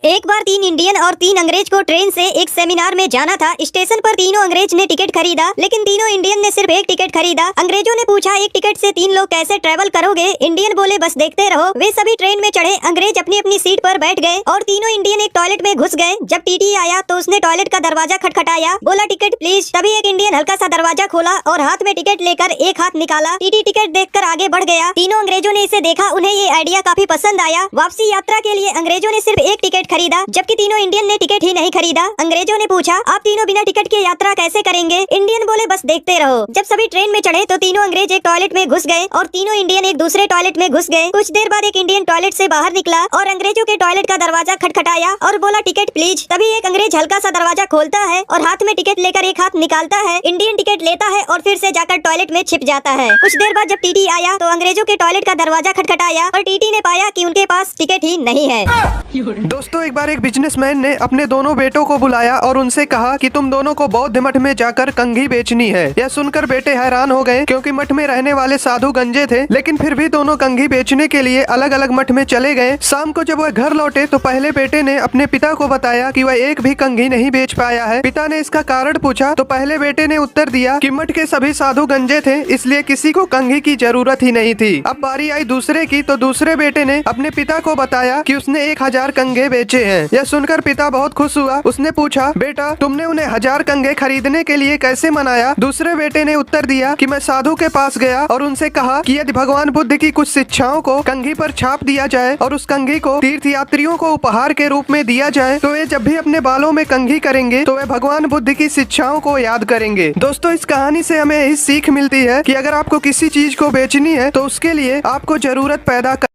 एक बार 3 इंडियन और 3 अंग्रेज को ट्रेन से एक सेमिनार में जाना था। स्टेशन पर तीनों अंग्रेज ने टिकट खरीदा, लेकिन तीनों इंडियन ने सिर्फ एक टिकट खरीदा। अंग्रेजों ने पूछा, एक टिकट से 3 लोग कैसे ट्रेवल करोगे? इंडियन बोले, बस देखते रहो। वे सभी ट्रेन में चढ़े। अंग्रेज अपनी अपनी सीट पर बैठ गए और तीनों इंडियन एक टॉयलेट में घुस गए। जब टीटी आया तो उसने टॉयलेट का दरवाजा खटखटाया, बोला टिकट प्लीज। तभी एक इंडियन हल्का सा दरवाजा खोला और हाथ में टिकट लेकर एक हाथ निकाला। टीटी टिकट देखकर आगे बढ़ गया। तीनों अंग्रेजों ने इसे देखा, उन्हें ये आइडिया काफी पसंद आया। वापसी यात्रा के लिए अंग्रेजों ने सिर्फ एक टिकट खरीदा, जबकि तीनों इंडियन ने टिकट ही नहीं खरीदा। अंग्रेजों ने पूछा, आप तीनों बिना टिकट के यात्रा कैसे करेंगे? इंडियन बोले, बस देखते रहो। जब सभी ट्रेन में चढ़े तो तीनों अंग्रेज एक टॉयलेट में घुस गए और तीनों इंडियन एक दूसरे टॉयलेट में घुस गए। कुछ देर बाद एक इंडियन टॉयलेट से बाहर निकला और अंग्रेजों के टॉयलेट का दरवाजा खटखटाया और बोला टिकट प्लीज। तभी एक अंग्रेज हल्का सा दरवाजा खोलता है और हाथ में टिकट लेकर एक हाथ निकालता है। इंडियन टिकट लेता है और फिर से जाकर टॉयलेट में छिप जाता है। कुछ देर बाद जब टीटी आया तो अंग्रेजों के टॉयलेट का दरवाजा खटखटाया और टीटी ने पाया कि उनके पास टिकट ही नहीं है। दोस्तों, एक बार एक बिजनेसमैन ने अपने दोनों बेटों को बुलाया और उनसे कहा कि तुम दोनों को बौद्ध मठ में जाकर कंघी बेचनी है। यह सुनकर बेटे हैरान हो गए, क्योंकि मठ में रहने वाले साधु गंजे थे, लेकिन फिर भी दोनों कंघी बेचने के लिए अलग अलग मठ में चले गए। शाम को जब वह घर लौटे तो पहले बेटे ने अपने पिता को बताया कि वह एक भी कंघी नहीं बेच पाया है। पिता ने इसका कारण पूछा तो पहले बेटे ने उत्तर दिया कि मठ के सभी साधु गंजे थे, इसलिए किसी को कंघी की जरूरत ही नहीं थी। अब बारी आई दूसरे की, तो दूसरे बेटे ने अपने पिता को बताया कि उसने 1000 कंघे बेचे हैं। यह सुनकर पिता बहुत खुश हुआ। उसने पूछा, बेटा तुमने उन्हें 1000 कंघे खरीदने के लिए कैसे मनाया? दूसरे बेटे ने उत्तर दिया कि मैं साधु के पास गया और उनसे कहा कि यदि भगवान बुद्ध की कुछ शिक्षाओं को कंघी पर छाप दिया जाए और उस कंघी को तीर्थयात्रियों को उपहार के रूप में दिया जाए तो वे जब भी अपने बालों में कंघी करेंगे तो वे भगवान बुद्ध की शिक्षाओं को याद करेंगे। दोस्तों, इस कहानी से हमें यही सीख मिलती है कि अगर आपको किसी चीज को बेचनी है तो उसके लिए आपको जरूरत पैदा कर।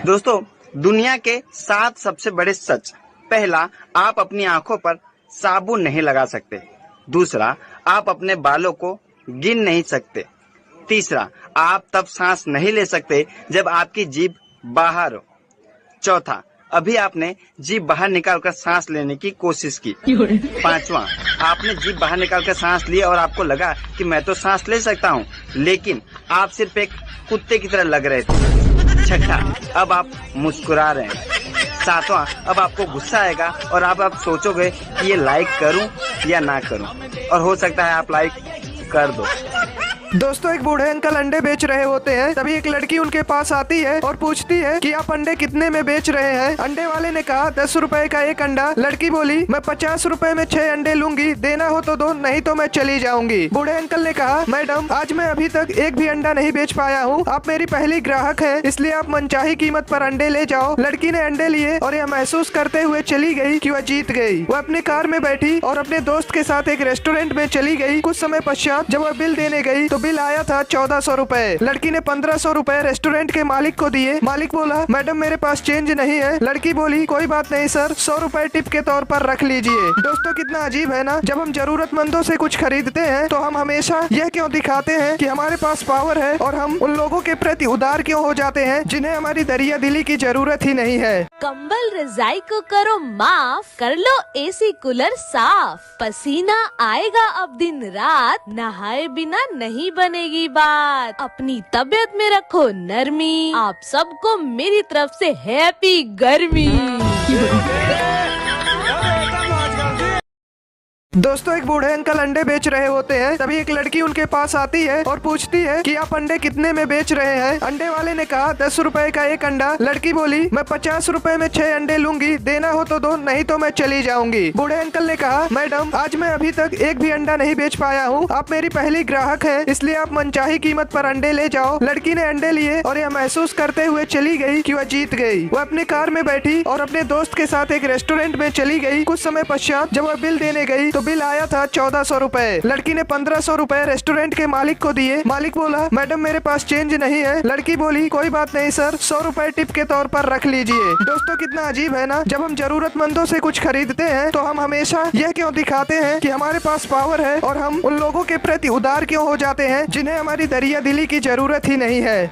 दोस्तों, दुनिया के 7 सबसे बड़े सच। पहला, आप अपनी आंखों पर साबुन नहीं लगा सकते। दूसरा, आप अपने बालों को गिन नहीं सकते। तीसरा, आप तब सांस नहीं ले सकते जब आपकी जीभ बाहर हो। चौथा, अभी आपने जीभ बाहर निकालकर सांस लेने की कोशिश की। पांचवा, आपने जीभ बाहर निकालकर सांस ली और आपको लगा कि मैं तो सांस ले सकता हूँ, लेकिन आप सिर्फ एक कुत्ते की तरह लग रहे थे। छठा, अब आप मुस्कुरा रहे हैं। सातवां, अब आपको गुस्सा आएगा और आप सोचोगे कि ये लाइक करूं या ना करूं, और हो सकता है आप लाइक कर दो। दोस्तों, एक बूढ़े अंकल अंडे बेच रहे होते हैं। तभी एक लड़की उनके पास आती है और पूछती है कि आप अंडे कितने में बेच रहे हैं? अंडे वाले ने कहा 10 रुपए का एक अंडा। लड़की बोली, मैं 50 रुपए में 6 अंडे लूंगी, देना हो तो दो, नहीं तो मैं चली जाऊंगी। बूढ़े अंकल ने कहा, मैडम आज मैं अभी तक एक भी अंडा नहीं बेच पाया हूँ, आप मेरी पहली ग्राहक है, इसलिए आप मनचाही कीमत पर अंडे ले जाओ। लड़की ने अंडे लिए और यह महसूस करते हुए चली गई कि वह जीत गई। वह अपने कार में बैठी और अपने दोस्त के साथ एक रेस्टोरेंट में चली गई। कुछ समय पश्चात जब वह बिल देने गई तो बिल आया था 1400 रुपए। लड़की ने 1500 रुपए रेस्टोरेंट के मालिक को दिए। मालिक बोला, मैडम मेरे पास चेंज नहीं है। लड़की बोली, कोई बात नहीं सर, 100 रुपए टिप के तौर पर रख लीजिए। दोस्तों, कितना अजीब है ना, जब हम जरूरतमंदों से कुछ खरीदते हैं तो हम हमेशा यह क्यों दिखाते हैं कि हमारे पास पावर है, और हम उन लोगों के प्रति उदार क्यों हो जाते हैं जिन्हें हमारी दरिया दिली की जरूरत ही नहीं है। कंबल रजाई को करो माफ, कर लो एसी कूलर साफ, पसीना आएगा अब दिन रात, नहाए बिना नहीं बनेगी बात, अपनी तबीयत में रखो नरमी, आप सबको मेरी तरफ से हैप्पी गर्मी। दोस्तों, एक बूढ़े अंकल अंडे बेच रहे होते हैं। तभी एक लड़की उनके पास आती है और पूछती है कि आप अंडे कितने में बेच रहे हैं? अंडे वाले ने कहा 10 रुपए का एक अंडा। लड़की बोली, मैं 50 रुपए में 6 अंडे लूंगी, देना हो तो दो, नहीं तो मैं चली जाऊंगी। बूढ़े अंकल ने कहा, मैडम आज मैं अभी तक एक भी अंडा नहीं बेच पाया हूँ, आप मेरी पहली ग्राहक है, इसलिए आप मनचाही कीमत पर अंडे ले जाओ। लड़की ने अंडे लिए और यह महसूस करते हुए चली गई कि वह जीत गई। वह अपने कार में बैठी और अपने दोस्त के साथ एक रेस्टोरेंट में चली गई। कुछ समय पश्चात जब वह बिल देने गई तो बिल आया था 1400 रुपए। लड़की ने 1500 रुपए रेस्टोरेंट के मालिक को दिए। मालिक बोला, मैडम मेरे पास चेंज नहीं है। लड़की बोली, कोई बात नहीं सर, 100 रुपए टिप के तौर पर रख लीजिए। दोस्तों, कितना अजीब है ना, जब हम जरूरतमंदों से कुछ खरीदते हैं तो हम हमेशा यह क्यों दिखाते हैं कि हमारे पास पावर है, और हम उन लोगों के प्रति उदार क्यों हो जाते हैं जिन्हें हमारी दरिया दिली की जरूरत ही नहीं है।